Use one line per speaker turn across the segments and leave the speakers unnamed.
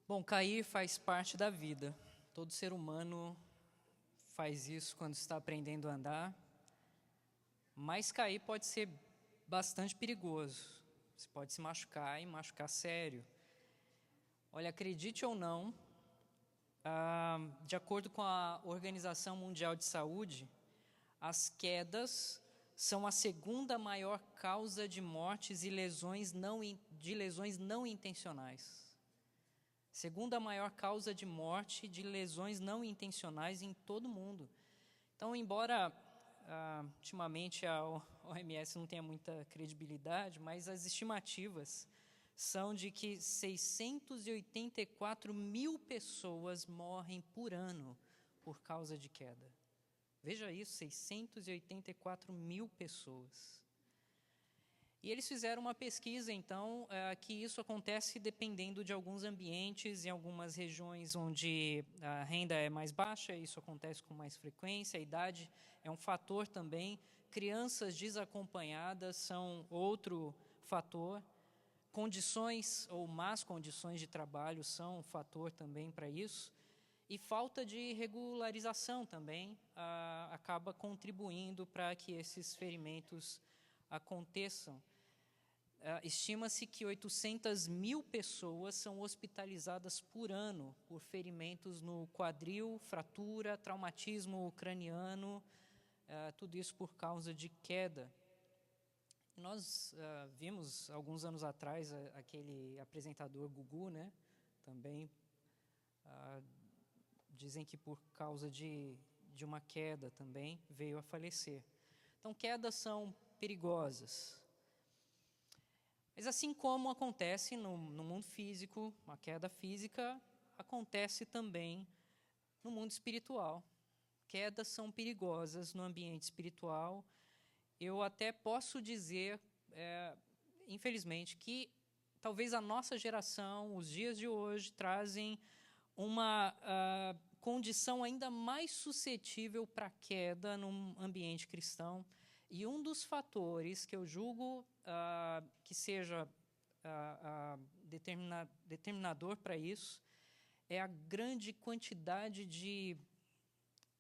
Bom, cair faz parte da vida. Todo ser humano faz isso quando está aprendendo a andar. Mas cair pode ser bastante perigoso. Você pode se machucar e machucar sério. Olha, acredite ou não, de acordo com a Organização Mundial de Saúde, as quedas são a segunda maior causa de mortes e lesões não intencionais. Segunda maior causa de morte de lesões não intencionais em todo o mundo. Então, embora ultimamente a OMS não tenha muita credibilidade, mas as estimativas são de que 684 mil pessoas morrem por ano por causa de queda. Veja isso, 684 mil pessoas. E eles fizeram uma pesquisa, então, que isso acontece dependendo de alguns ambientes, em algumas regiões onde a renda é mais baixa, isso acontece com mais frequência, a idade é um fator também, crianças desacompanhadas são outro fator, condições ou más condições de trabalho são um fator também para isso, e falta de regularização também acaba contribuindo para que esses ferimentos aconteçam. Estima-se que 800 mil pessoas são hospitalizadas por ano por ferimentos no quadril, fratura, traumatismo craniano, tudo isso por causa de queda. E nós vimos alguns anos atrás aquele apresentador Gugu, né? Também dizem que por causa de uma queda também veio a falecer. Então, quedas são perigosas. Mas assim como acontece no mundo físico, uma queda física, acontece também no mundo espiritual. Quedas são perigosas no ambiente espiritual. Eu até posso dizer, infelizmente, que talvez a nossa geração, os dias de hoje, trazem uma condição ainda mais suscetível para queda num ambiente cristão. E um dos fatores que eu julgo que seja determinador para isso é a grande quantidade de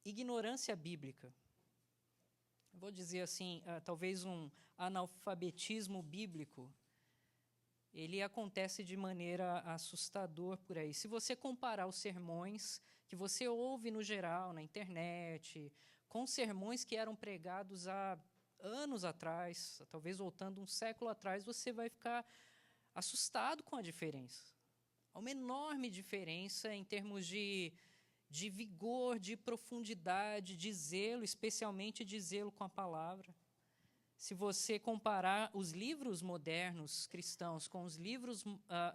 ignorância bíblica. Vou dizer assim, talvez um analfabetismo bíblico. Ele acontece de maneira assustadora por aí. Se você comparar os sermões que você ouve no geral, na internet, com sermões que eram pregados há anos atrás, talvez voltando um século atrás, você vai ficar assustado com a diferença. Há uma enorme diferença em termos de vigor, de profundidade, de zelo, especialmente de zelo com a palavra. Se você comparar os livros modernos cristãos com os livros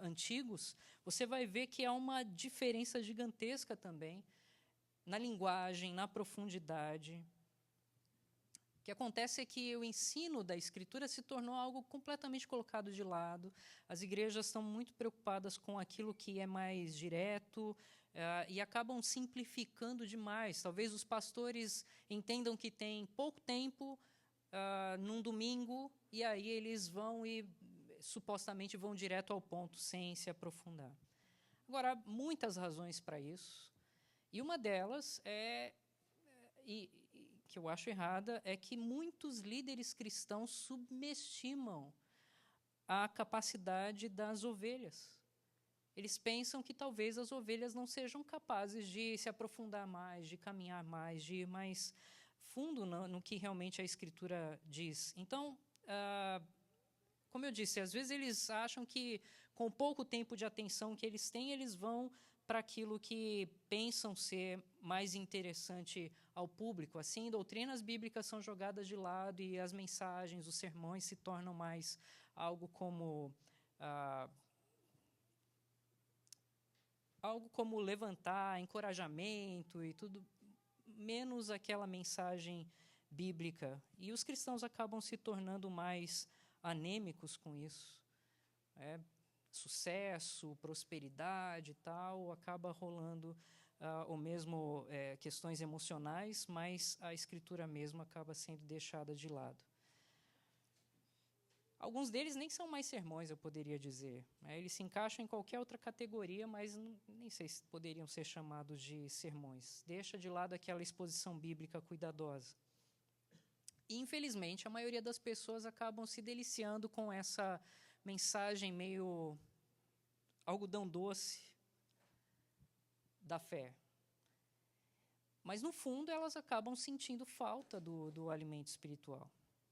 antigos, você vai ver que há uma diferença gigantesca também na linguagem, na profundidade. O que acontece é que o ensino da Escritura se tornou algo completamente colocado de lado. As igrejas estão muito preocupadas com aquilo que é mais direto e acabam simplificando demais. Talvez os pastores entendam que tem pouco tempo num domingo e aí eles vão e supostamente vão direto ao ponto sem se aprofundar. Agora, há muitas razões para isso. E uma delas que eu acho errada, é que muitos líderes cristãos subestimam a capacidade das ovelhas. Eles pensam que talvez as ovelhas não sejam capazes de se aprofundar mais, de caminhar mais, de ir mais fundo no que realmente a Escritura diz. Então, como eu disse, às vezes eles acham que com pouco tempo de atenção que eles têm, eles vão para aquilo que pensam ser mais interessante ao público. Assim, doutrinas bíblicas são jogadas de lado e as mensagens, os sermões se tornam mais algo como levantar, encorajamento e tudo, menos aquela mensagem bíblica. E os cristãos acabam se tornando mais anêmicos com isso. Sucesso, prosperidade e tal, acaba rolando ou mesmo questões emocionais, mas a Escritura mesmo acaba sendo deixada de lado. Alguns deles nem são mais sermões, eu poderia dizer. Eles se encaixam em qualquer outra categoria, mas nem sei se poderiam ser chamados de sermões. Deixa de lado aquela exposição bíblica cuidadosa. E, infelizmente, a maioria das pessoas acabam se deliciando com essa mensagem meio algodão doce da fé. Mas, no fundo, elas acabam sentindo falta do alimento espiritual.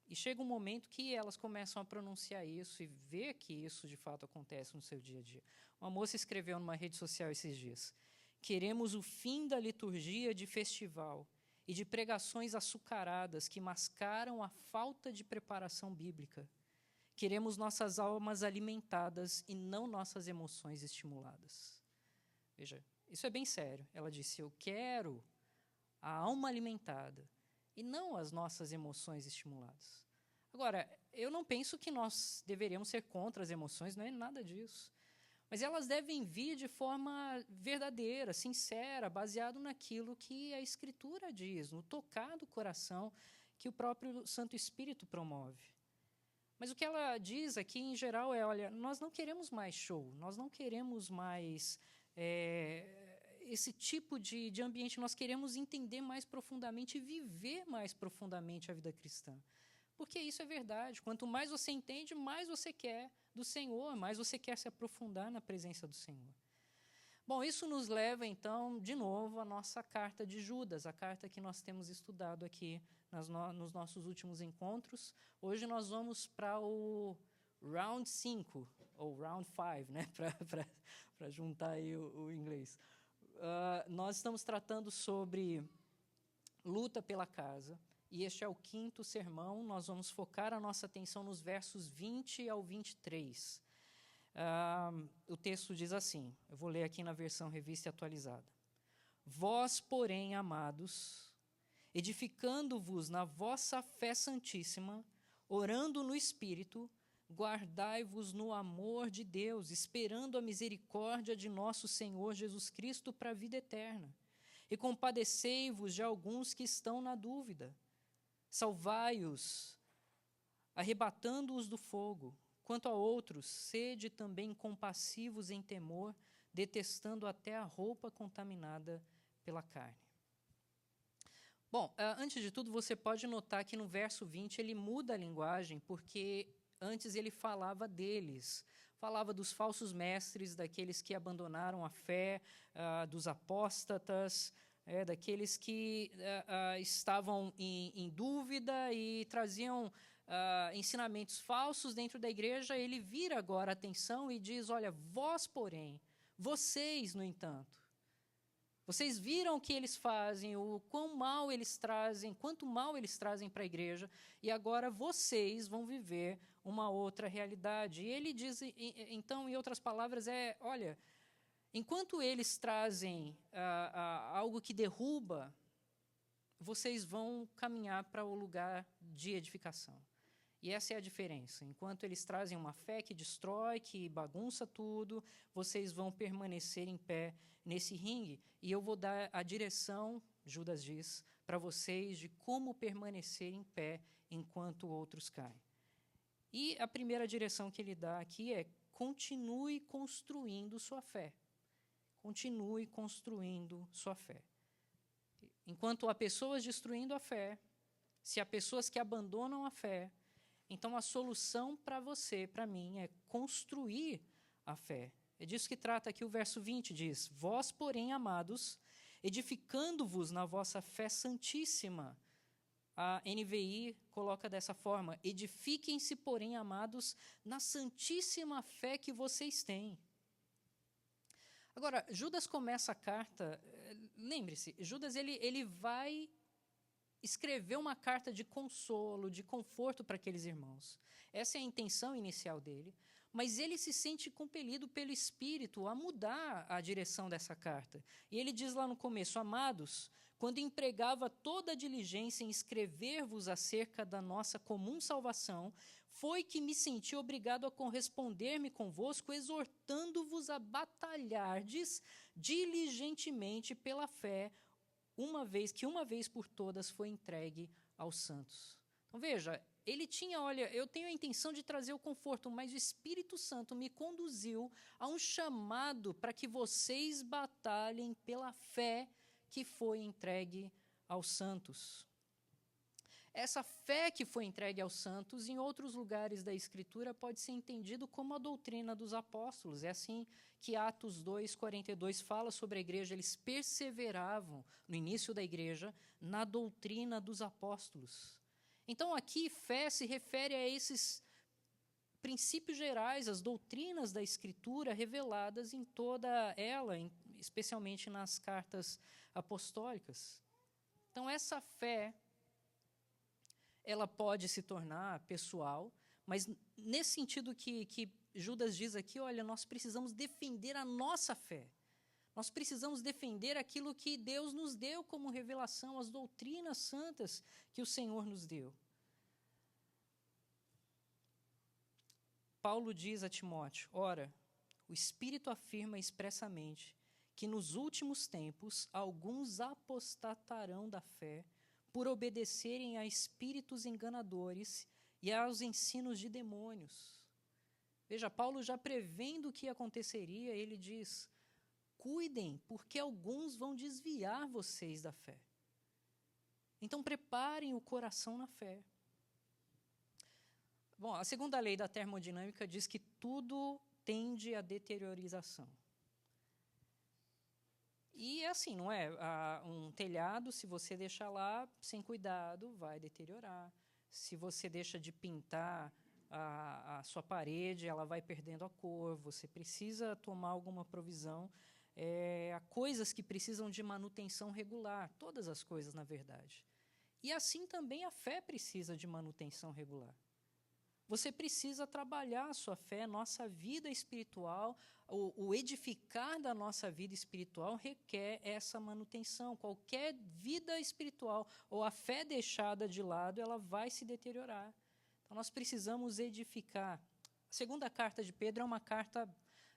E chega um momento que elas começam a pronunciar isso e ver que isso, de fato, acontece no seu dia a dia. Uma moça escreveu numa rede social esses dias: queremos o fim da liturgia de festival e de pregações açucaradas que mascaram a falta de preparação bíblica. Queremos nossas almas alimentadas e não nossas emoções estimuladas. Veja, isso é bem sério. Ela disse: eu quero a alma alimentada e não as nossas emoções estimuladas. Agora, eu não penso que nós deveríamos ser contra as emoções, não é nada disso. Mas elas devem vir de forma verdadeira, sincera, baseado naquilo que a Escritura diz, no tocar do coração que o próprio Santo Espírito promove. Mas o que ela diz aqui, em geral, é: olha, nós não queremos mais show, nós não queremos mais esse tipo de ambiente, nós queremos entender mais profundamente e viver mais profundamente a vida cristã. Porque isso é verdade. Quanto mais você entende, mais você quer do Senhor, mais você quer se aprofundar na presença do Senhor. Bom, isso nos leva, então, de novo, à nossa carta de Judas, a carta que nós temos estudado aqui nos nossos últimos encontros. Hoje nós vamos para o Round 5, ou Round 5, né? para juntar aí o inglês. Nós estamos tratando sobre luta pela casa. E este é o 5º sermão. Nós vamos focar a nossa atenção nos versos 20 ao 23. O texto diz assim, eu vou ler aqui na versão revista e atualizada. Vós, porém, amados, edificando-vos na vossa fé santíssima, orando no Espírito, guardai-vos no amor de Deus, esperando a misericórdia de nosso Senhor Jesus Cristo para a vida eterna. E compadecei-vos de alguns que estão na dúvida. Salvai-os, arrebatando-os do fogo. Quanto a outros, sede também compassivos em temor, detestando até a roupa contaminada pela carne. Bom, antes de tudo, você pode notar que no verso 20 ele muda a linguagem, porque antes ele falava deles, falava dos falsos mestres, daqueles que abandonaram a fé, dos apóstatas, daqueles que estavam em dúvida e traziam ensinamentos falsos dentro da igreja. Ele vira agora a atenção e diz: olha, vós, porém, vocês, no entanto, vocês viram o que eles fazem, o quão mal eles trazem, quanto mal eles trazem para a igreja, e agora vocês vão viver uma outra realidade. E ele diz, então, em outras palavras, olha, enquanto eles trazem algo que derruba, vocês vão caminhar para o lugar de edificação. E essa é a diferença. Enquanto eles trazem uma fé que destrói, que bagunça tudo, vocês vão permanecer em pé nesse ringue. E eu vou dar a direção, Judas diz, para vocês de como permanecer em pé enquanto outros caem. E a primeira direção que ele dá aqui é: continue construindo sua fé. Continue construindo sua fé. Enquanto há pessoas destruindo a fé, se há pessoas que abandonam a fé, então a solução para você, para mim, é construir a fé. É disso que trata aqui o verso 20, diz: vós, porém, amados, edificando-vos na vossa fé santíssima. A NVI coloca dessa forma: edifiquem-se, porém, amados, na santíssima fé que vocês têm. Agora, Judas começa a carta, lembre-se, Judas ele vai escrever uma carta de consolo, de conforto para aqueles irmãos. Essa é a intenção inicial dele, mas ele se sente compelido pelo Espírito a mudar a direção dessa carta. E ele diz lá no começo: amados, quando empregava toda a diligência em escrever-vos acerca da nossa comum salvação, foi que me senti obrigado a corresponder-me convosco, exortando-vos a batalhardes diligentemente pela fé, uma vez por todas foi entregue aos santos. Então veja, Ele tinha, olha, eu tenho a intenção de trazer o conforto, mas o Espírito Santo me conduziu a um chamado para que vocês batalhem pela fé que foi entregue aos santos. Essa fé que foi entregue aos santos, em outros lugares da Escritura, pode ser entendido como a doutrina dos apóstolos. É assim que Atos 2:42 fala sobre a igreja. Eles perseveravam, no início da igreja, na doutrina dos apóstolos. Então, aqui, fé se refere a esses princípios gerais, as doutrinas da Escritura reveladas em toda ela, especialmente nas cartas apostólicas. Então, essa fé, ela pode se tornar pessoal, mas nesse sentido que Judas diz aqui, olha, nós precisamos defender a nossa fé. Nós precisamos defender aquilo que Deus nos deu como revelação, as doutrinas santas que o Senhor nos deu. Paulo diz a Timóteo, ora, o Espírito afirma expressamente que nos últimos tempos alguns apostatarão da fé por obedecerem a espíritos enganadores e aos ensinos de demônios. Veja, Paulo já prevendo o que aconteceria, ele diz, cuidem, porque alguns vão desviar vocês da fé. Então, preparem o coração na fé. Bom, a segunda lei da termodinâmica diz que tudo tende à deteriorização. E é assim, não é? Um telhado, se você deixar lá sem cuidado, vai deteriorar. Se você deixa de pintar a sua parede, ela vai perdendo a cor. Você precisa tomar alguma provisão. Há coisas que precisam de manutenção regular, todas as coisas, na verdade. E assim também a fé precisa de manutenção regular. Você precisa trabalhar a sua fé, nossa vida espiritual, o edificar da nossa vida espiritual requer essa manutenção. Qualquer vida espiritual ou a fé deixada de lado, ela vai se deteriorar. Então, nós precisamos edificar. A segunda carta de Pedro é uma carta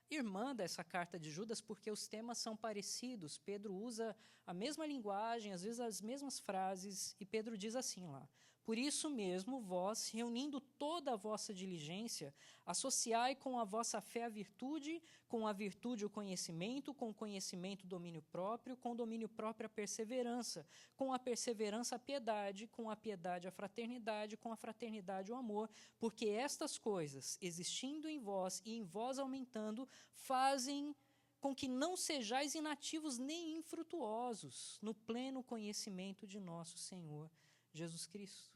irmã dessa carta de Judas, porque os temas são parecidos. Pedro usa a mesma linguagem, às vezes as mesmas frases, e Pedro diz assim lá, por isso mesmo, vós, reunindo toda a vossa diligência, associai com a vossa fé a virtude, com a virtude o conhecimento, com o conhecimento o domínio próprio, com o domínio próprio a perseverança, com a perseverança a piedade, com a piedade a fraternidade, com a fraternidade o amor, porque estas coisas, existindo em vós e em vós aumentando, fazem com que não sejais inativos nem infrutuosos no pleno conhecimento de nosso Senhor Jesus Cristo.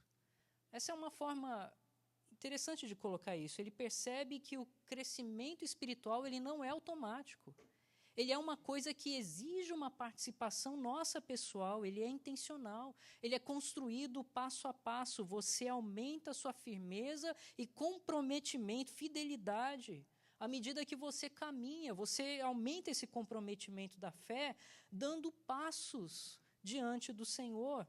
Essa é uma forma interessante de colocar isso. Ele percebe que o crescimento espiritual ele não é automático. Ele é uma coisa que exige uma participação nossa pessoal, ele é intencional, ele é construído passo a passo. Você aumenta a sua firmeza e comprometimento, fidelidade. À medida que você caminha, você aumenta esse comprometimento da fé, dando passos diante do Senhor,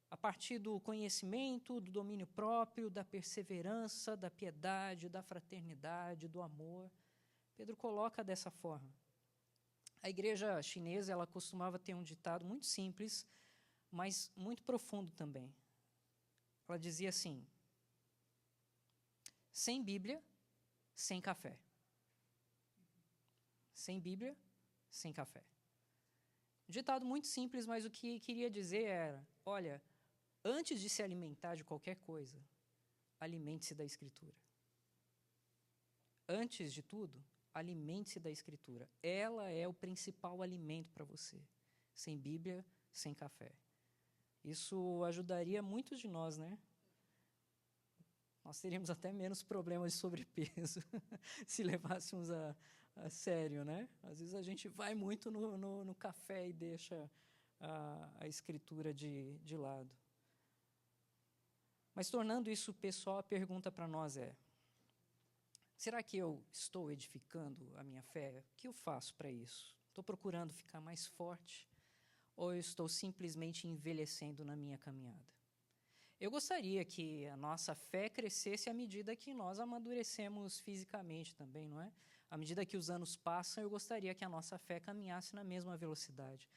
a partir do conhecimento, do domínio próprio, da perseverança, da piedade, da fraternidade, do amor. Pedro coloca dessa forma. A igreja chinesa, ela costumava ter um ditado muito simples, mas muito profundo também. Ela dizia assim, sem Bíblia, sem café. Sem Bíblia, sem café. Um ditado muito simples, mas o que queria dizer era, olha, antes de se alimentar de qualquer coisa, alimente-se da Escritura. Antes de tudo, alimente-se da Escritura. Ela é o principal alimento para você. Sem Bíblia, sem café. Isso ajudaria muitos de nós, né? Nós teríamos até menos problemas de sobrepeso se levássemos a sério, né? Às vezes a gente vai muito no café e deixa a Escritura de lado. Mas tornando isso pessoal, a pergunta para nós é, será que eu estou edificando a minha fé? O que eu faço para isso? Estou procurando ficar mais forte ou eu estou simplesmente envelhecendo na minha caminhada? Eu gostaria que a nossa fé crescesse à medida que nós amadurecemos fisicamente também, não é? À medida que os anos passam, eu gostaria que a nossa fé caminhasse na mesma velocidade.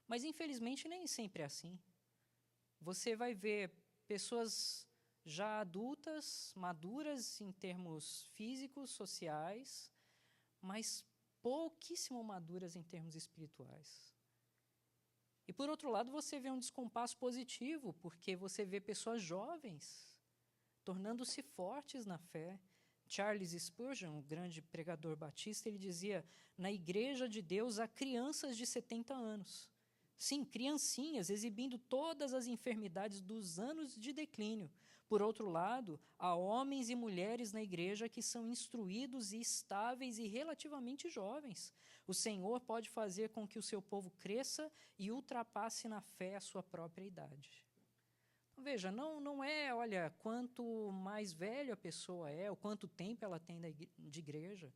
Mas, infelizmente, nem sempre é assim. Você vai ver pessoas já adultas, maduras em termos físicos, sociais, mas pouquíssimo maduras em termos espirituais. E, por outro lado, você vê um descompasso positivo, porque você vê pessoas jovens tornando-se fortes na fé. Charles Spurgeon, um grande pregador batista, ele dizia: na igreja de Deus há crianças de 70 anos. Sim, criancinhas exibindo todas as enfermidades dos anos de declínio. Por outro lado, há homens e mulheres na igreja que são instruídos e estáveis e relativamente jovens. O Senhor pode fazer com que o seu povo cresça e ultrapasse na fé a sua própria idade. Então, veja, não é, olha, quanto mais velha a pessoa é, ou quanto tempo ela tem de igreja.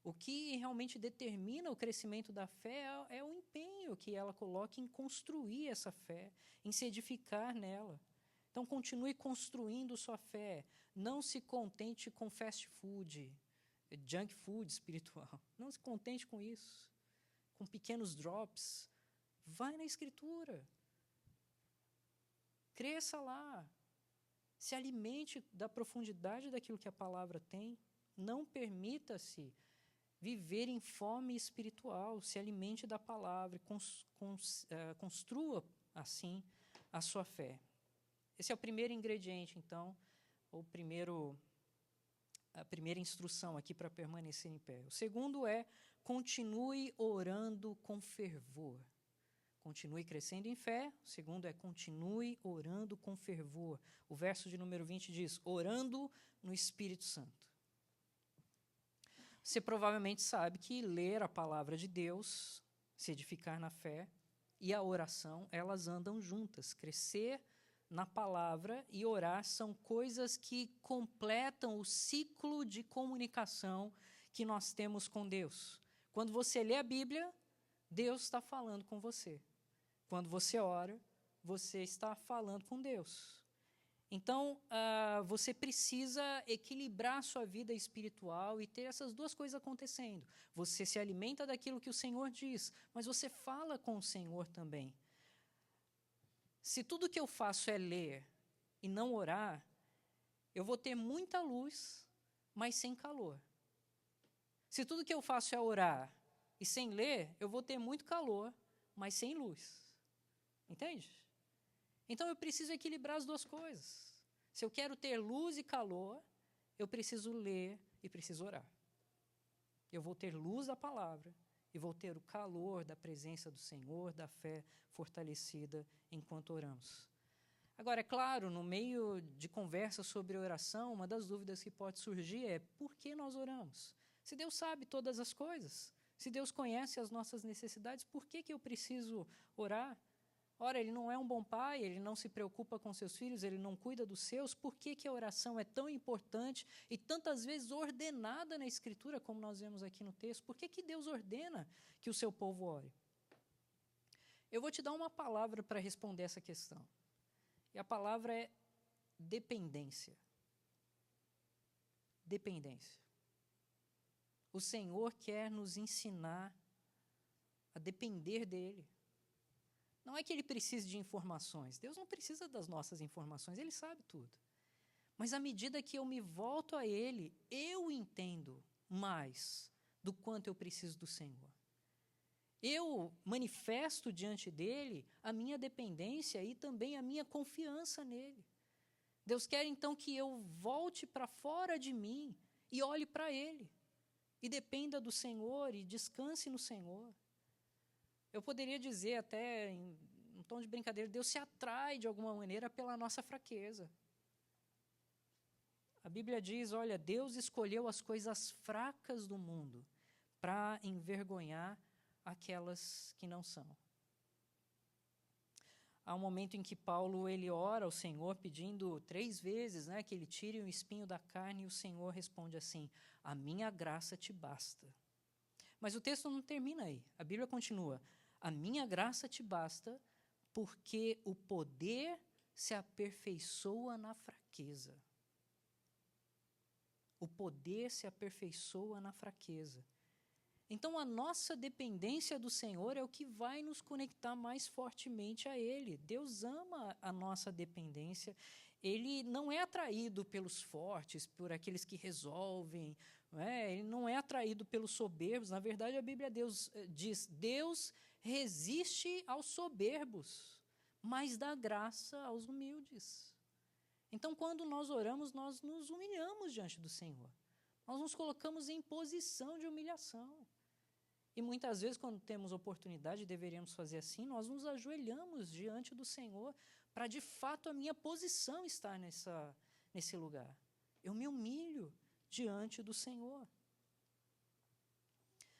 O que realmente determina o crescimento da fé é o empenho que ela coloca em construir essa fé, em se edificar nela. Então, continue construindo sua fé. Não se contente com fast food, junk food espiritual. Não se contente com isso, com pequenos drops. Vai na Escritura. Cresça lá. Se alimente da profundidade daquilo que a palavra tem. Não permita-se viver em fome espiritual. Se alimente da palavra e construa, assim, a sua fé. Esse é o primeiro ingrediente, então, a primeira instrução aqui para permanecer em pé. O segundo é: continue orando com fervor. Continue crescendo em fé. O segundo é: continue orando com fervor. O verso de número 20 diz: orando no Espírito Santo. Você provavelmente sabe que ler a palavra de Deus, se edificar na fé, e a oração, elas andam juntas. Crescer na palavra e orar são coisas que completam o ciclo de comunicação que nós temos com Deus. Quando você lê a Bíblia, Deus está falando com você. Quando você ora, você está falando com Deus. Então, você precisa equilibrar a sua vida espiritual e ter essas duas coisas acontecendo. Você se alimenta daquilo que o Senhor diz, mas você fala com o Senhor também. Se tudo que eu faço é ler e não orar, eu vou ter muita luz, mas sem calor. Se tudo que eu faço é orar e sem ler, eu vou ter muito calor, mas sem luz. Entende? Então eu preciso equilibrar as duas coisas. Se eu quero ter luz e calor, eu preciso ler e preciso orar. Eu vou ter luz da palavra e vou ter o calor da presença do Senhor, da fé fortalecida enquanto oramos. Agora, é claro, no meio de conversa sobre oração, uma das dúvidas que pode surgir é: por que nós oramos? Se Deus sabe todas as coisas, se Deus conhece as nossas necessidades, por que eu preciso orar? Ora, Ele não é um bom pai, Ele não se preocupa com seus filhos, Ele não cuida dos seus. Por que a oração é tão importante e tantas vezes ordenada na Escritura, como nós vemos aqui no texto? Por que Deus ordena que o seu povo ore? Eu vou te dar uma palavra para responder essa questão. E a palavra é dependência. Dependência. O Senhor quer nos ensinar a depender dEle. Não é que Ele precise de informações. Deus não precisa das nossas informações, Ele sabe tudo. Mas à medida que eu me volto a Ele, eu entendo mais do quanto eu preciso do Senhor. Eu manifesto diante dEle a minha dependência e também a minha confiança nele. Deus quer então que eu volte para fora de mim e olhe para Ele. E dependa do Senhor e descanse no Senhor. Eu poderia dizer até, em um tom de brincadeira, Deus se atrai de alguma maneira pela nossa fraqueza. A Bíblia diz, olha, Deus escolheu as coisas fracas do mundo para envergonhar aquelas que não são. Há um momento em que Paulo ele ora ao Senhor pedindo 3 vezes, que ele tire o espinho da carne, e o Senhor responde assim: a minha graça te basta. Mas o texto não termina aí. A Bíblia continua: a minha graça te basta porque o poder se aperfeiçoa na fraqueza. O poder se aperfeiçoa na fraqueza. Então, a nossa dependência do Senhor é o que vai nos conectar mais fortemente a Ele. Deus ama a nossa dependência ele não é atraído pelos fortes, por aqueles que resolvem, não é? Ele não é atraído pelos soberbos. Na verdade, a Bíblia diz: Deus resiste aos soberbos, mas dá graça aos humildes. Então, quando nós oramos, nós nos humilhamos diante do Senhor. Nós nos colocamos em posição de humilhação. E muitas vezes, quando temos oportunidade, deveríamos fazer assim, nós nos ajoelhamos diante do Senhor para, de fato, a minha posição estar nesse lugar. Eu me humilho diante do Senhor.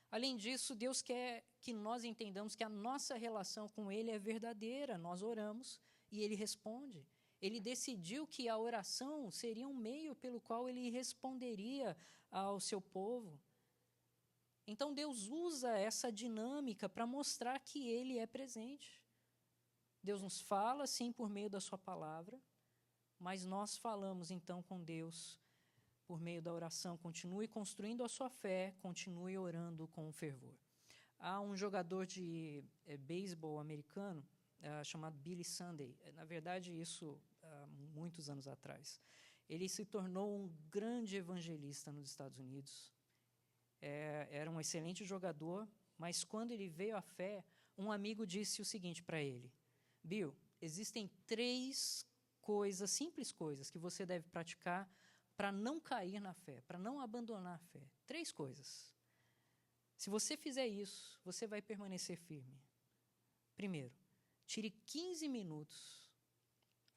Além disso, Deus quer que nós entendamos que a nossa relação com Ele é verdadeira. Nós oramos e Ele responde. Ele decidiu que a oração seria um meio pelo qual Ele responderia ao seu povo. Então, Deus usa essa dinâmica para mostrar que Ele é presente. Deus nos fala, sim, por meio da sua palavra, mas nós falamos, então, com Deus por meio da oração. Continue construindo a sua fé, continue orando com fervor. Há um jogador de beisebol americano chamado Billy Sunday. Na verdade, isso há muitos anos atrás. Ele se tornou um grande evangelista nos Estados Unidos. Era um excelente jogador, mas quando ele veio à fé, um amigo disse o seguinte para ele: Bill, existem 3 coisas, simples coisas, que você deve praticar para não cair na fé, para não abandonar a fé. 3 coisas. Se você fizer isso, você vai permanecer firme. Primeiro, tire 15 minutos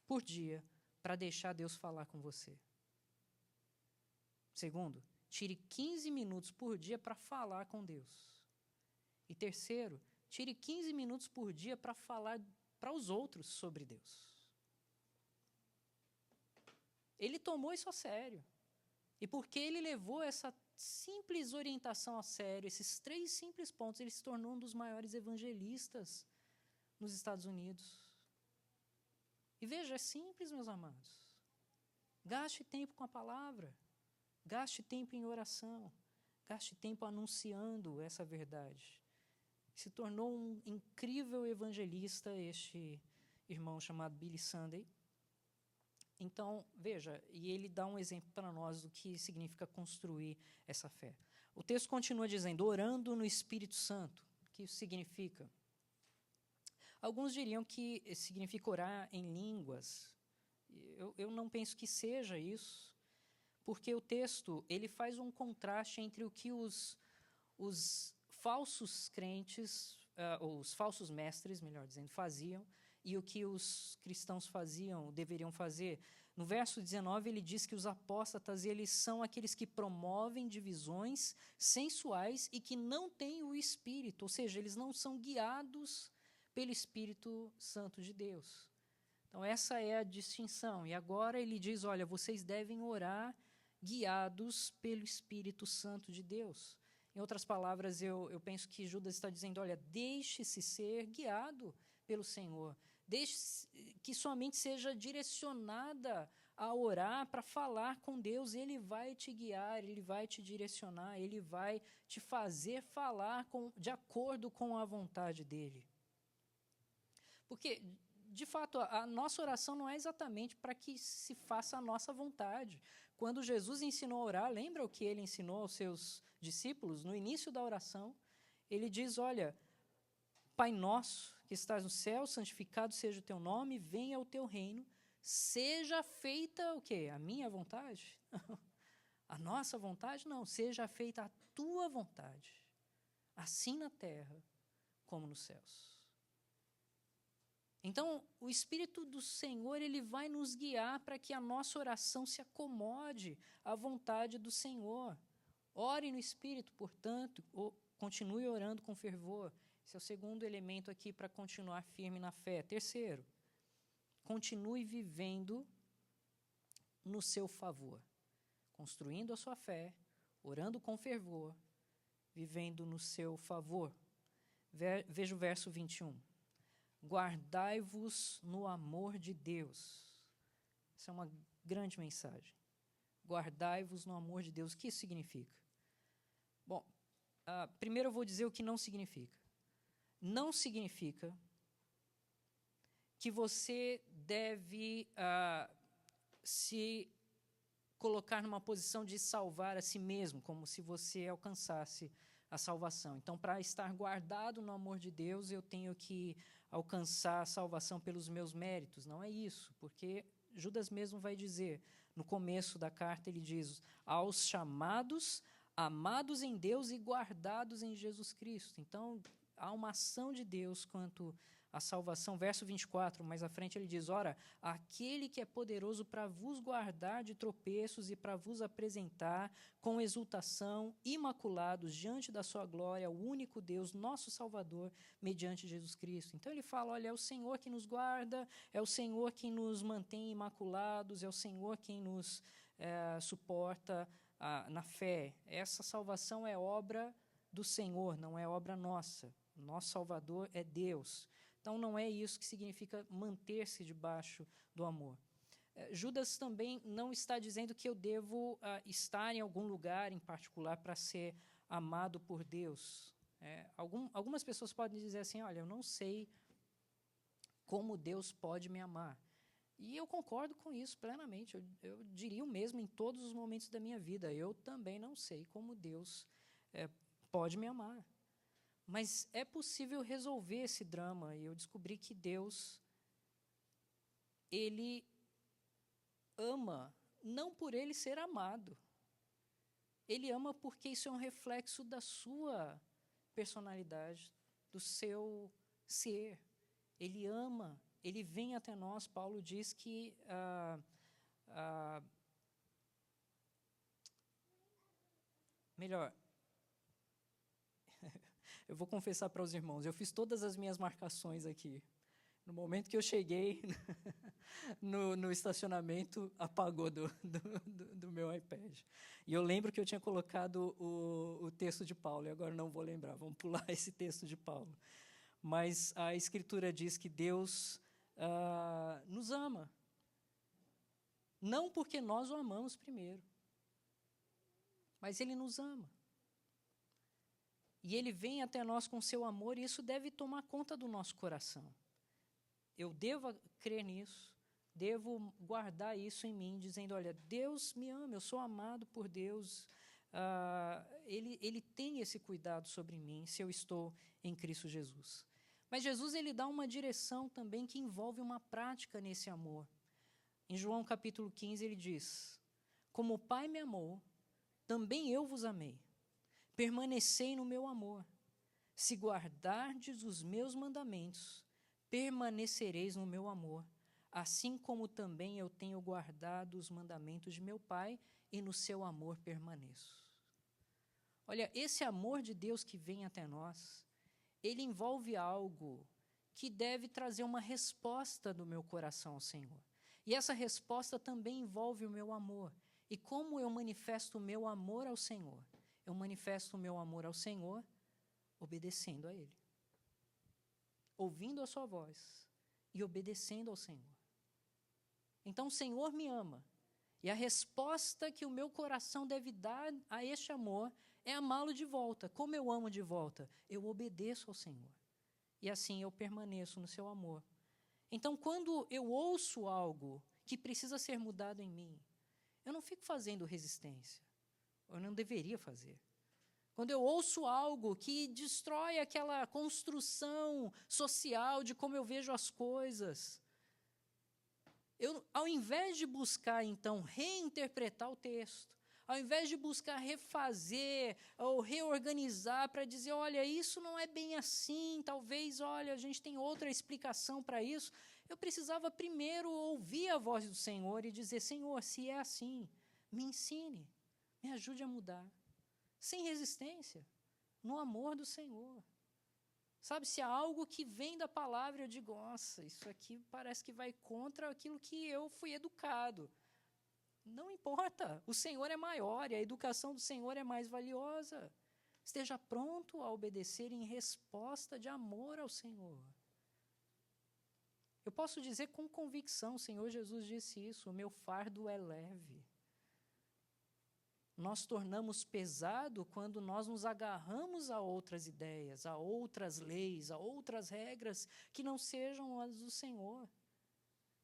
por dia para deixar Deus falar com você. Segundo, tire 15 minutos por dia para falar com Deus. E terceiro, tire 15 minutos por dia para falar para os outros sobre Deus. Ele tomou isso a sério. E porque ele levou essa simples orientação a sério, esses 3 simples pontos, ele se tornou um dos maiores evangelistas nos Estados Unidos. E veja, é simples, meus amados. Gaste tempo com a palavra. Gaste tempo em oração. Gaste tempo anunciando essa verdade. Se tornou um incrível evangelista este irmão chamado Billy Sunday. Então, veja, e ele dá um exemplo para nós do que significa construir essa fé. O texto continua dizendo, orando no Espírito Santo. O que isso significa? Alguns diriam que significa orar em línguas. Eu não penso que seja isso, porque o texto ele faz um contraste entre o que os falsos crentes, ou os falsos mestres, melhor dizendo, faziam, e o que os cristãos faziam, deveriam fazer. No verso 19, ele diz que os apóstatas, eles são aqueles que promovem divisões sensuais e que não têm o Espírito, ou seja, eles não são guiados pelo Espírito Santo de Deus. Então, essa é a distinção. E agora ele diz, olha, vocês devem orar guiados pelo Espírito Santo de Deus. Em outras palavras, eu penso que Judas está dizendo, olha, deixe-se ser guiado pelo Senhor. Deixe que sua mente seja direcionada a orar para falar com Deus. Ele vai te guiar, Ele vai te direcionar, Ele vai te fazer falar de acordo com a vontade dEle. Porque, de fato, a nossa oração não é exatamente para que se faça a nossa vontade. Quando Jesus ensinou a orar, lembra o que Ele ensinou aos seus discípulos? No início da oração, Ele diz, olha, Pai nosso, que estás no céu, santificado seja o teu nome, venha o teu reino, seja feita o quê? A minha vontade? Não. A nossa vontade? Não, seja feita a tua vontade, assim na terra como nos céus. Então, o Espírito do Senhor, ele vai nos guiar para que a nossa oração se acomode à vontade do Senhor. Ore no Espírito, portanto, continue orando com fervor. Esse é o segundo elemento aqui para continuar firme na fé. Terceiro, continue vivendo no seu favor, construindo a sua fé, orando com fervor, vivendo no seu favor. Veja o verso 21. Guardai-vos no amor de Deus. Essa é uma grande mensagem. Guardai-vos no amor de Deus. O que isso significa? Bom, primeiro eu vou dizer o que não significa. Não significa que você deve se colocar numa posição de salvar a si mesmo, como se você alcançasse a salvação. Então, para estar guardado no amor de Deus, eu tenho que alcançar a salvação pelos meus méritos. Não é isso, porque Judas mesmo vai dizer, no começo da carta, ele diz, aos chamados, amados em Deus e guardados em Jesus Cristo. Então, há uma ação de Deus quanto à salvação. Verso 24, mais à frente ele diz, ora, aquele que é poderoso para vos guardar de tropeços e para vos apresentar com exultação, imaculados, diante da sua glória, o único Deus, nosso Salvador, mediante Jesus Cristo. Então ele fala, olha, é o Senhor que nos guarda, é o Senhor que nos mantém imaculados, é o Senhor quem nos suporta na fé. Essa salvação é obra do Senhor, não é obra nossa. Nosso Salvador é Deus. Então, não é isso que significa manter-se debaixo do amor. Judas também não está dizendo que eu devo estar em algum lugar em particular para ser amado por Deus. Algumas pessoas podem dizer assim, olha, eu não sei como Deus pode me amar. E eu concordo com isso plenamente. Eu diria o mesmo em todos os momentos da minha vida. Eu também não sei como Deus pode me amar. Mas é possível resolver esse drama, e eu descobri que Deus, Ele ama, não por Ele ser amado. Ele ama porque isso é um reflexo da sua personalidade, do seu ser. Ele ama, Ele vem até nós. Paulo diz que melhor, eu vou confessar para os irmãos, eu fiz todas as minhas marcações aqui. No momento que eu cheguei no estacionamento, apagou do meu iPad. E eu lembro que eu tinha colocado o texto de Paulo, e agora não vou lembrar, vamos pular esse texto de Paulo. Mas a Escritura diz que Deus nos ama. Não porque nós o amamos primeiro, mas Ele nos ama. E Ele vem até nós com seu amor, e isso deve tomar conta do nosso coração. Eu devo crer nisso, devo guardar isso em mim, dizendo, olha, Deus me ama, eu sou amado por Deus, Ele tem esse cuidado sobre mim, se eu estou em Cristo Jesus. Mas Jesus, Ele dá uma direção também que envolve uma prática nesse amor. Em João capítulo 15, Ele diz, como o Pai me amou, também eu vos amei. Permanecei no meu amor. Se guardardes os meus mandamentos, permanecereis no meu amor, assim como também eu tenho guardado os mandamentos de meu Pai, e no seu amor permaneço. Olha, esse amor de Deus que vem até nós, ele envolve algo que deve trazer uma resposta do meu coração ao Senhor. E essa resposta também envolve o meu amor. E como eu manifesto o meu amor ao Senhor? Eu manifesto o meu amor ao Senhor obedecendo a Ele. Ouvindo a sua voz e obedecendo ao Senhor. Então o Senhor me ama. E a resposta que o meu coração deve dar a este amor é amá-lo de volta. Como eu amo de volta? Eu obedeço ao Senhor. E assim eu permaneço no seu amor. Então, quando eu ouço algo que precisa ser mudado em mim, eu não fico fazendo resistência. Eu não deveria fazer. Quando eu ouço algo que destrói aquela construção social de como eu vejo as coisas, eu, ao invés de buscar, então, reinterpretar o texto, ao invés de buscar refazer ou reorganizar para dizer, olha, isso não é bem assim, talvez, olha, a gente tem outra explicação para isso, eu precisava primeiro ouvir a voz do Senhor e dizer, Senhor, se é assim, me ensine, me ajude a mudar. Sem resistência, no amor do Senhor. Sabe, se há algo que vem da palavra, eu digo, nossa, isso aqui parece que vai contra aquilo que eu fui educado. Não importa, o Senhor é maior e a educação do Senhor é mais valiosa. Esteja pronto a obedecer em resposta de amor ao Senhor. Eu posso dizer com convicção, o Senhor Jesus disse isso, o meu fardo é leve. Nós tornamos pesado quando nós nos agarramos a outras ideias, a outras leis, a outras regras que não sejam as do Senhor.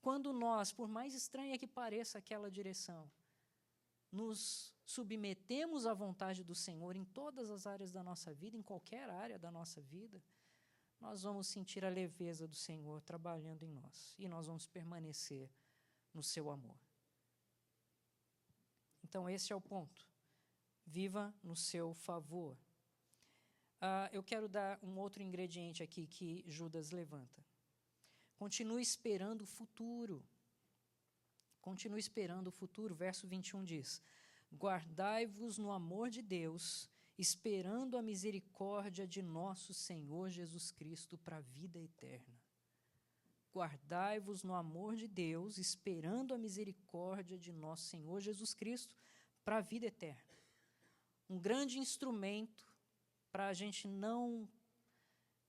quando nós, por mais estranha que pareça aquela direção, nos submetemos à vontade do Senhor em todas as áreas da nossa vida, em qualquer área da nossa vida, nós vamos sentir a leveza do Senhor trabalhando em nós e nós vamos permanecer no seu amor. Então, esse é o ponto. Viva no seu favor. Eu quero dar um outro ingrediente aqui que Judas levanta. Continue esperando o futuro. Continue esperando o futuro. Verso 21 diz: guardai-vos no amor de Deus, esperando a misericórdia de nosso Senhor Jesus Cristo para a vida eterna. Guardai-vos no amor de Deus, esperando a misericórdia de nosso Senhor Jesus Cristo para a vida eterna. Um grande instrumento para a gente não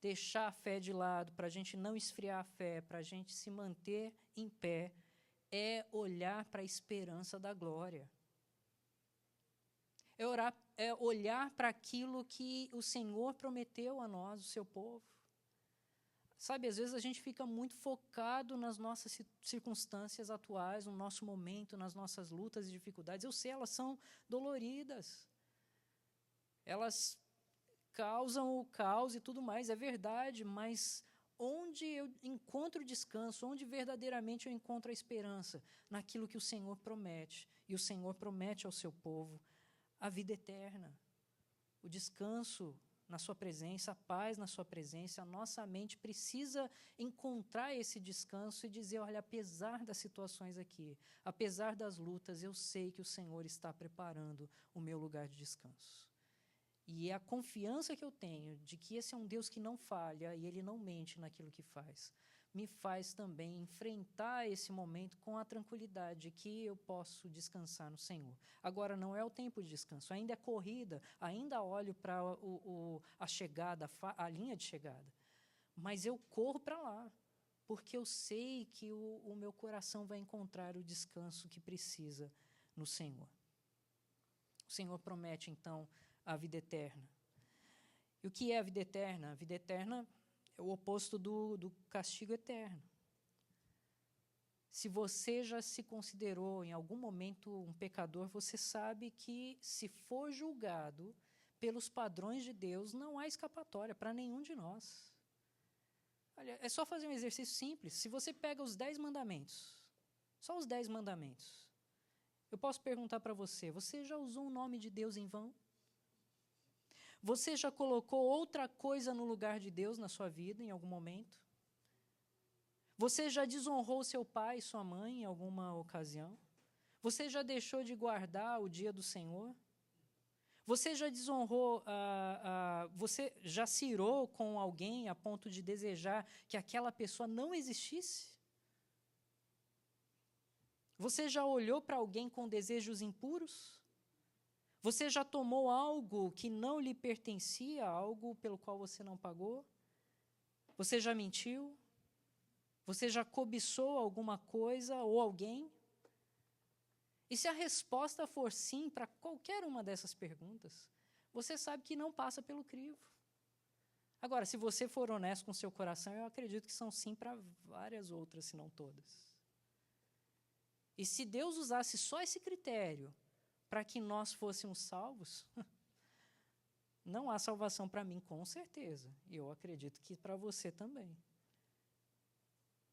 deixar a fé de lado, para a gente não esfriar a fé, para a gente se manter em pé, é olhar para a esperança da glória. É olhar para aquilo que o Senhor prometeu a nós, o seu povo. Sabe, às vezes a gente fica muito focado nas nossas circunstâncias atuais, no nosso momento, nas nossas lutas e dificuldades. Eu sei, elas são doloridas. Elas causam o caos e tudo mais, é verdade, mas onde eu encontro descanso, onde verdadeiramente eu encontro a esperança? Naquilo que o Senhor promete. E o Senhor promete ao seu povo a vida eterna, o descanso na sua presença, a paz na sua presença. A nossa mente precisa encontrar esse descanso e dizer, olha, apesar das situações aqui, apesar das lutas, eu sei que o Senhor está preparando o meu lugar de descanso. E a confiança que eu tenho de que esse é um Deus que não falha e Ele não mente naquilo que faz, me faz também enfrentar esse momento com a tranquilidade de que eu posso descansar no Senhor. Agora, não é o tempo de descanso, ainda é corrida, ainda olho para a chegada, a linha de chegada, mas eu corro para lá, porque eu sei que o meu coração vai encontrar o descanso que precisa no Senhor. O Senhor promete, então, a vida eterna. E o que é a vida eterna? A vida eterna é o oposto do castigo eterno. Se você já se considerou em algum momento um pecador, você sabe que, se for julgado pelos padrões de Deus, não há escapatória para nenhum de nós. Olha, é só fazer um exercício simples. Se você pega os 10 mandamentos, só os 10 mandamentos, eu posso perguntar para você, você já usou o nome de Deus em vão? Você já colocou outra coisa no lugar de Deus na sua vida em algum momento? Você já desonrou seu pai e sua mãe em alguma ocasião? Você já deixou de guardar o dia do Senhor? Você já desonrou, você já se irou com alguém a ponto de desejar que aquela pessoa não existisse? Você já olhou para alguém com desejos impuros? Você já tomou algo que não lhe pertencia, algo pelo qual você não pagou? Você já mentiu? Você já cobiçou alguma coisa ou alguém? E se a resposta for sim para qualquer uma dessas perguntas, você sabe que não passa pelo crivo. Agora, se você for honesto com seu coração, eu acredito que são sim para várias outras, se não todas. E se Deus usasse só esse critério para que nós fôssemos salvos, não há salvação para mim, com certeza. E eu acredito que para você também.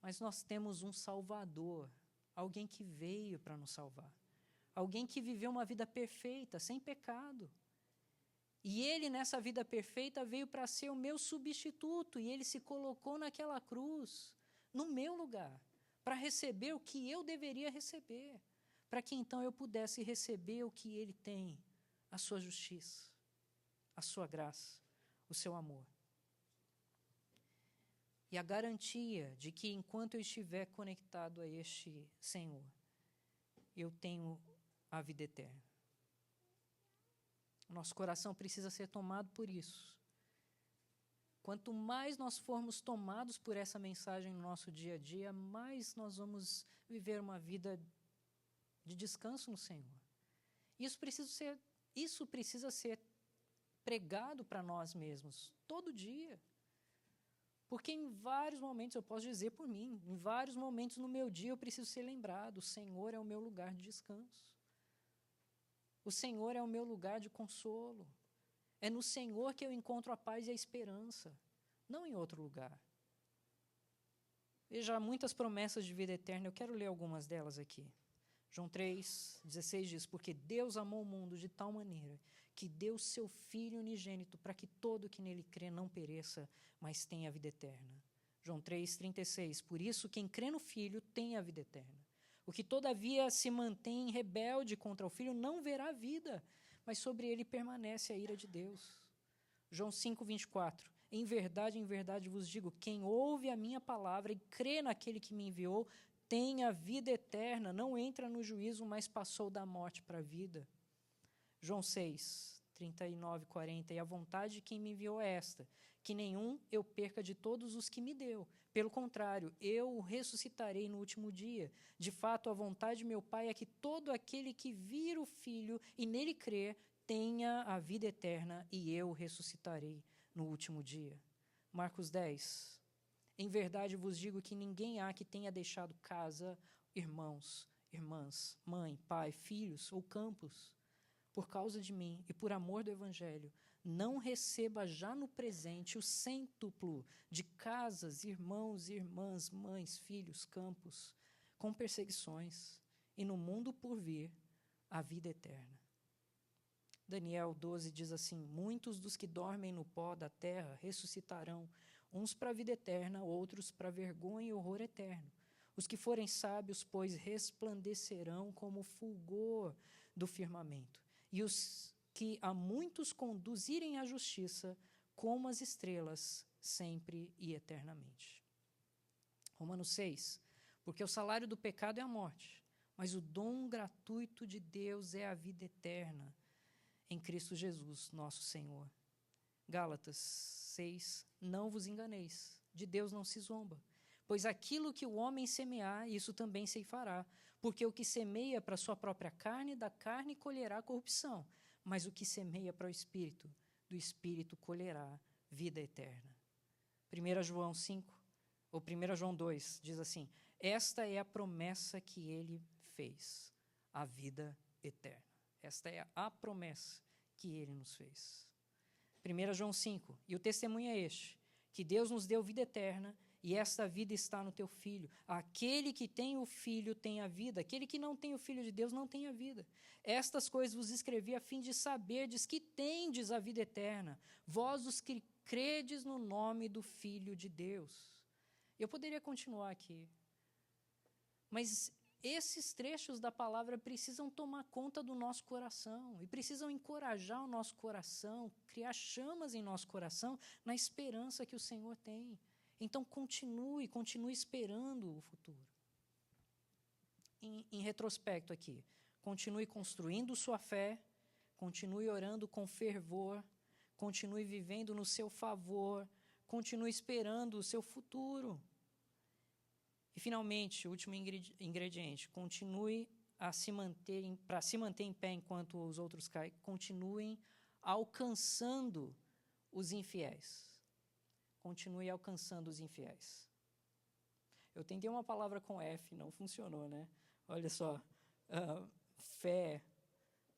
Mas nós temos um Salvador, alguém que veio para nos salvar. Alguém que viveu uma vida perfeita, sem pecado. E ele, nessa vida perfeita, veio para ser o meu substituto. E ele se colocou naquela cruz, no meu lugar, para receber o que eu deveria receber. Para que então eu pudesse receber o que ele tem, a sua justiça, a sua graça, o seu amor. E a garantia de que enquanto eu estiver conectado a este Senhor, eu tenho a vida eterna. Nosso coração precisa ser tomado por isso. Quanto mais nós formos tomados por essa mensagem no nosso dia a dia, mais nós vamos viver uma vida de descanso no Senhor. Isso precisa ser pregado para nós mesmos, todo dia. Porque em vários momentos, eu posso dizer por mim, em vários momentos no meu dia eu preciso ser lembrado, o Senhor é o meu lugar de descanso. O Senhor é o meu lugar de consolo. É no Senhor que eu encontro a paz e a esperança, não em outro lugar. Veja, há muitas promessas de vida eterna, eu quero ler algumas delas aqui. João 3,16 diz, porque Deus amou o mundo de tal maneira que deu seu Filho unigênito para que todo que nele crê não pereça, mas tenha a vida eterna. João 3,36, por isso quem crê no Filho tem a vida eterna. O que todavia se mantém rebelde contra o Filho não verá a vida, mas sobre ele permanece a ira de Deus. João 5,24, em verdade vos digo, quem ouve a minha palavra e crê naquele que me enviou, tem a vida eterna, não entra no juízo, mas passou da morte para a vida. João 6, 39, 40, e a vontade de quem me enviou é esta, que nenhum eu perca de todos os que me deu. Pelo contrário, eu o ressuscitarei no último dia. De fato, a vontade de meu Pai é que todo aquele que vir o Filho e nele crer, tenha a vida eterna, e eu o ressuscitarei no último dia. Marcos 10, em verdade vos digo que ninguém há que tenha deixado casa, irmãos, irmãs, mãe, pai, filhos ou campos, por causa de mim e por amor do Evangelho, não receba já no presente o cêntuplo de casas, irmãos, irmãs, mães, filhos, campos, com perseguições, e no mundo por vir a vida eterna. Daniel 12 diz assim, muitos dos que dormem no pó da terra ressuscitarão, uns para a vida eterna, outros para vergonha e horror eterno. Os que forem sábios, pois, resplandecerão como o fulgor do firmamento. E os que a muitos conduzirem à justiça, como as estrelas, sempre e eternamente. Romanos 6, porque o salário do pecado é a morte, mas o dom gratuito de Deus é a vida eterna, em Cristo Jesus, nosso Senhor. Gálatas 6, não vos enganeis, de Deus não se zomba, pois aquilo que o homem semear, isso também ceifará, porque o que semeia para a sua própria carne, da carne colherá corrupção, mas o que semeia para o Espírito, do Espírito colherá vida eterna. 1 João 5, ou 1 João 2, diz assim, esta é a promessa que ele fez, a vida eterna. Esta é a promessa que ele nos fez. 1 João 5, e o testemunho é este, que Deus nos deu vida eterna, e esta vida está no teu Filho. Aquele que tem o Filho tem a vida, aquele que não tem o Filho de Deus não tem a vida. Estas coisas vos escrevi a fim de saberdes que tendes a vida eterna, vós os que credes no nome do Filho de Deus. Eu poderia continuar aqui, mas esses trechos da palavra precisam tomar conta do nosso coração e precisam encorajar o nosso coração, criar chamas em nosso coração na esperança que o Senhor tem. Então, continue esperando o futuro. Em retrospecto aqui, continue construindo sua fé, continue orando com fervor, continue vivendo no seu favor, continue esperando o seu futuro. E, finalmente, o último ingrediente, continue para se manter em pé enquanto os outros caem, continuem alcançando os infiéis. Continue alcançando os infiéis. Eu tentei uma palavra com F, não funcionou, né? Olha só, fé,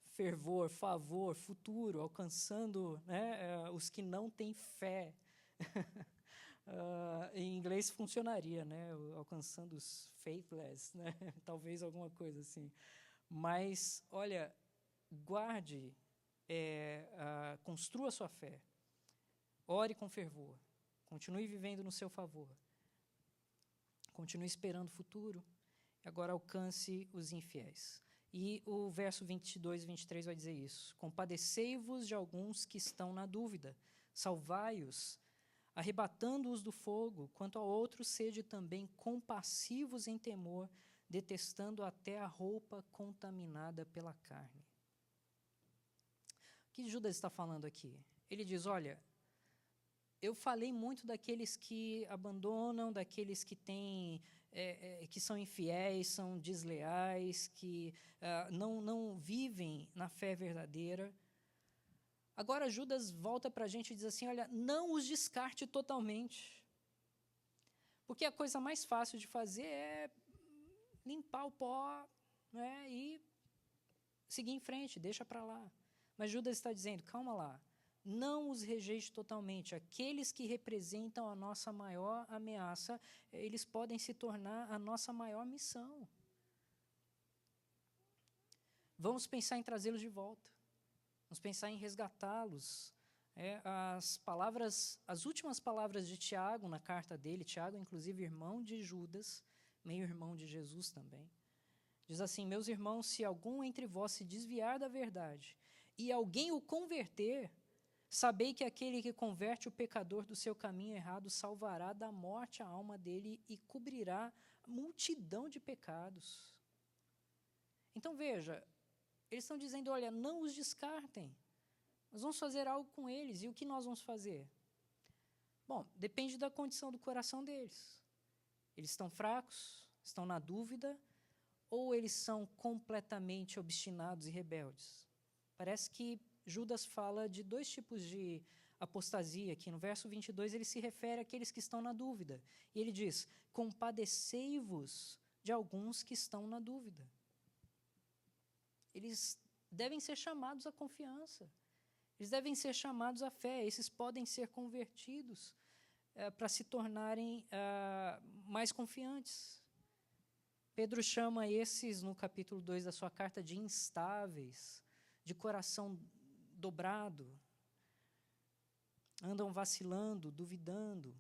fervor, favor, futuro, alcançando, né, os que não têm fé. Em inglês funcionaria, né? Alcançando os faithless, né? Talvez alguma coisa assim. Mas, olha, guarde, construa sua fé, ore com fervor, continue vivendo no seu favor, continue esperando o futuro, agora alcance os infiéis. E o verso 22 e 23 vai dizer isso. Compadecei-vos de alguns que estão na dúvida, salvai-os, arrebatando-os do fogo, quanto a outros, sede também compassivos em temor, detestando até a roupa contaminada pela carne. O que Judas está falando aqui? Ele diz, olha, eu falei muito daqueles que abandonam, daqueles que que são infiéis, são desleais, que não vivem na fé verdadeira. Agora Judas volta para a gente e diz assim, olha, não os descarte totalmente. Porque a coisa mais fácil de fazer é limpar o pó, né, e seguir em frente, deixa para lá. Mas Judas está dizendo, calma lá, não os rejeite totalmente. Aqueles que representam a nossa maior ameaça, eles podem se tornar a nossa maior missão. Vamos pensar em trazê-los de volta. Vamos pensar em resgatá-los. As últimas palavras de Tiago na carta dele, Tiago, inclusive, irmão de Judas, meio-irmão de Jesus também, diz assim, meus irmãos, se algum entre vós se desviar da verdade e alguém o converter, sabei que aquele que converte o pecador do seu caminho errado salvará da morte a alma dele e cobrirá multidão de pecados. Então, veja, eles estão dizendo, olha, não os descartem. Nós vamos fazer algo com eles. E o que nós vamos fazer? Bom, depende da condição do coração deles. Eles estão fracos, estão na dúvida, ou eles são completamente obstinados e rebeldes? Parece que Judas fala de dois tipos de apostasia aqui. No verso 22, ele se refere àqueles que estão na dúvida. E ele diz, compadecei-vos de alguns que estão na dúvida. Eles devem ser chamados à confiança. Eles devem ser chamados à fé. Esses podem ser convertidos para se tornarem mais confiantes. Pedro chama esses, no capítulo 2 da sua carta, de instáveis, de coração dobrado, andam vacilando, duvidando.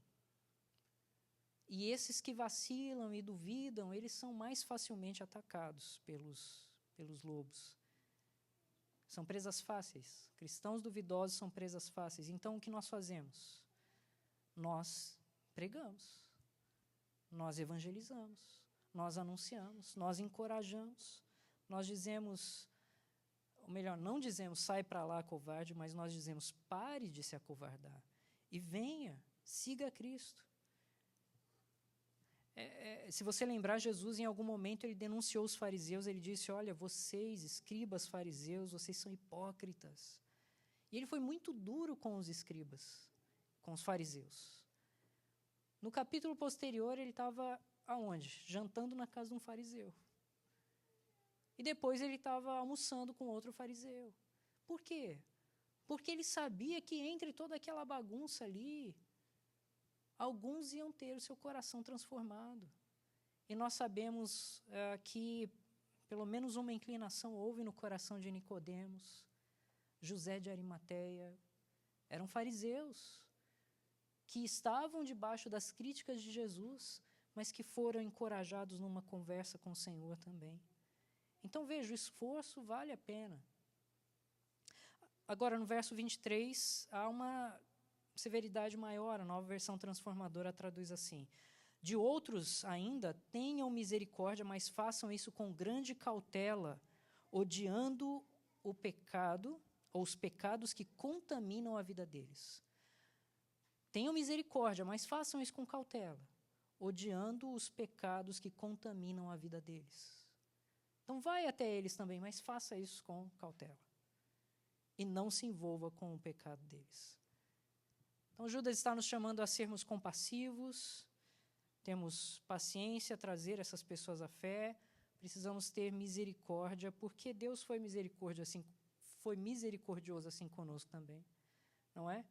E esses que vacilam e duvidam, eles são mais facilmente atacados pelos lobos. São presas fáceis. Cristãos duvidosos são presas fáceis. Então, o que nós fazemos? Nós pregamos, nós evangelizamos, nós anunciamos, nós encorajamos, nós dizemos, ou melhor, não dizemos, sai para lá, covarde, mas nós dizemos, pare de se acovardar e venha, siga Cristo. Se você lembrar, Jesus, em algum momento, ele denunciou os fariseus, ele disse, olha, vocês, escribas fariseus, vocês são hipócritas. E ele foi muito duro com os escribas, com os fariseus. No capítulo posterior, ele estava aonde? Jantando na casa de um fariseu. E depois ele estava almoçando com outro fariseu. Por quê? Porque ele sabia que entre toda aquela bagunça ali, alguns iam ter o seu coração transformado. E nós sabemos que pelo menos uma inclinação houve no coração de Nicodemos, José de Arimateia. Eram fariseus que estavam debaixo das críticas de Jesus, mas que foram encorajados numa conversa com o Senhor também. Então, veja, o esforço vale a pena. Agora, no verso 23, há uma severidade maior. A Nova Versão Transformadora traduz assim, de outros ainda, tenham misericórdia, mas façam isso com grande cautela, odiando o pecado, ou os pecados que contaminam a vida deles. Tenham misericórdia, mas façam isso com cautela, odiando os pecados que contaminam a vida deles. Então, vai até eles também, mas faça isso com cautela. E não se envolva com o pecado deles. Então, Judas está nos chamando a sermos compassivos, temos paciência, trazer essas pessoas à fé, precisamos ter misericórdia, porque Deus foi misericordioso assim conosco também, não é?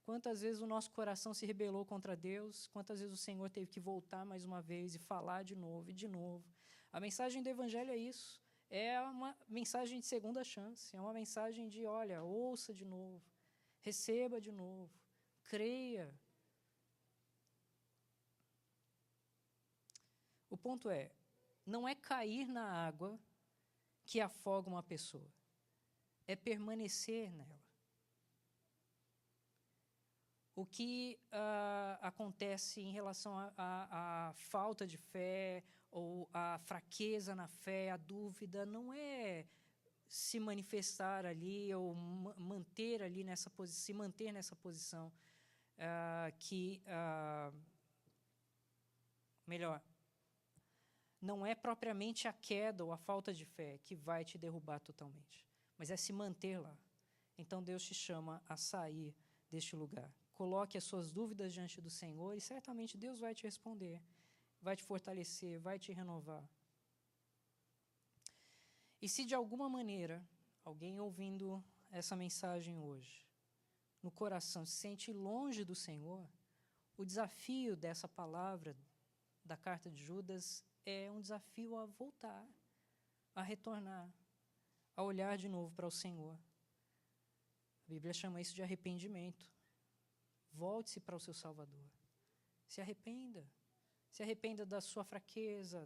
Quantas vezes o nosso coração se rebelou contra Deus, quantas vezes o Senhor teve que voltar mais uma vez e falar de novo e de novo. A mensagem do Evangelho é isso, é uma mensagem de segunda chance, é uma mensagem de, olha, ouça de novo, receba de novo, creia. O ponto é, não é cair na água que afoga uma pessoa, é permanecer nela. O que acontece em relação à falta de fé, ou à fraqueza na fé, a dúvida, não é se manifestar ali, ou manter ali nessa posição, se manter nessa posição melhor, não é propriamente a queda ou a falta de fé que vai te derrubar totalmente, mas é se manter lá. Então Deus te chama a sair deste lugar. coloque as suas dúvidas diante do Senhor e certamente Deus vai te responder, vai te fortalecer, vai te renovar. E se de alguma maneira alguém ouvindo essa mensagem hoje, no coração se sente longe do Senhor, o desafio dessa palavra da carta de Judas é um desafio a voltar, a retornar, a olhar de novo para o Senhor. A Bíblia chama isso de arrependimento. Volte-se para o seu Salvador. Se arrependa. Se arrependa da sua fraqueza,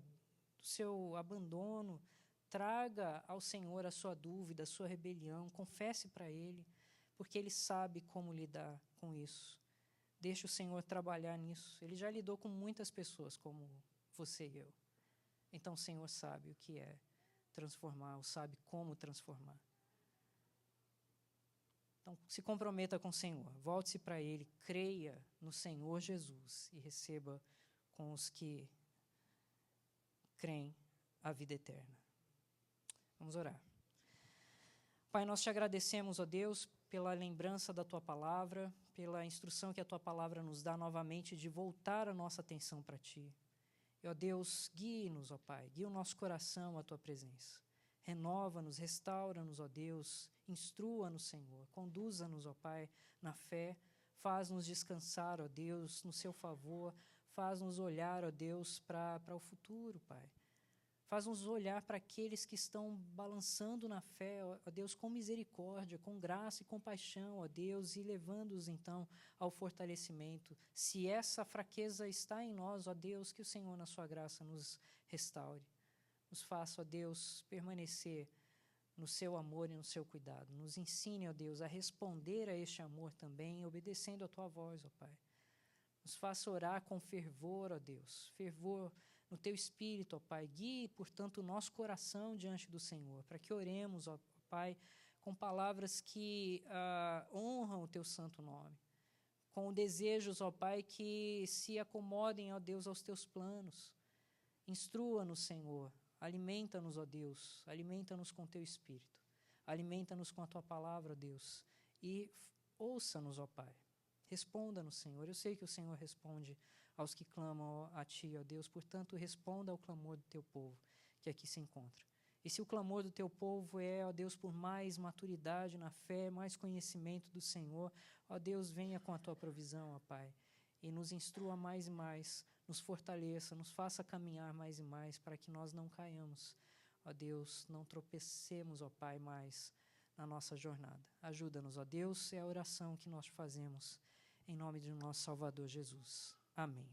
do seu abandono. Traga ao Senhor a sua dúvida, a sua rebelião. Confesse para Ele, porque Ele sabe como lidar com isso. Deixe o Senhor trabalhar nisso. Ele já lidou com muitas pessoas como você e eu. Então o Senhor sabe o que é transformar, ou sabe como transformar. Então, se comprometa com o Senhor, volte-se para Ele, creia no Senhor Jesus e receba com os que creem a vida eterna. Vamos orar. Pai, nós te agradecemos, ó Deus, pela lembrança da Tua palavra, pela instrução que a Tua palavra nos dá novamente de voltar a nossa atenção para Ti. E, ó Deus, guie-nos, ó Pai, guie o nosso coração à Tua presença. Renova-nos, restaura-nos, ó Deus, instrua-nos, Senhor, conduza-nos, ó Pai, na fé, faz-nos descansar, ó Deus, no Seu favor, faz-nos olhar, ó Deus, para o futuro, Pai. Faz-nos olhar para aqueles que estão balançando na fé, ó Deus, com misericórdia, com graça e compaixão, ó Deus, e levando-os, então, ao fortalecimento. Se essa fraqueza está em nós, ó Deus, que o Senhor, na sua graça, nos restaure. Nos faça, ó Deus, permanecer no seu amor e no seu cuidado. Nos ensine, ó Deus, a responder a este amor também, obedecendo a Tua voz, ó Pai. Nos faça orar com fervor, ó Deus, fervor no Teu Espírito, ó Pai. Guie, portanto, o nosso coração diante do Senhor, para que oremos, ó Pai, com palavras que honram o Teu santo nome, com desejos, ó Pai, que se acomodem, ó Deus, aos Teus planos. Instrua-nos, Senhor. Alimenta-nos, ó Deus, alimenta-nos com Teu Espírito, alimenta-nos com a Tua palavra, ó Deus, e ouça-nos, ó Pai, responda-nos, Senhor. Eu sei que o Senhor responde aos que clamam a Ti, ó Deus, portanto, responda ao clamor do Teu povo que aqui se encontra. E se o clamor do Teu povo é, ó Deus, por mais maturidade na fé, mais conhecimento do Senhor, ó Deus, venha com a Tua provisão, ó Pai, e nos instrua mais e mais, nos fortaleça, nos faça caminhar mais e mais, para que nós não caiamos, ó Deus, não tropecemos, ó Pai, mais na nossa jornada. Ajuda-nos, ó Deus, é a oração que nós fazemos, em nome do nosso Salvador Jesus. Amém.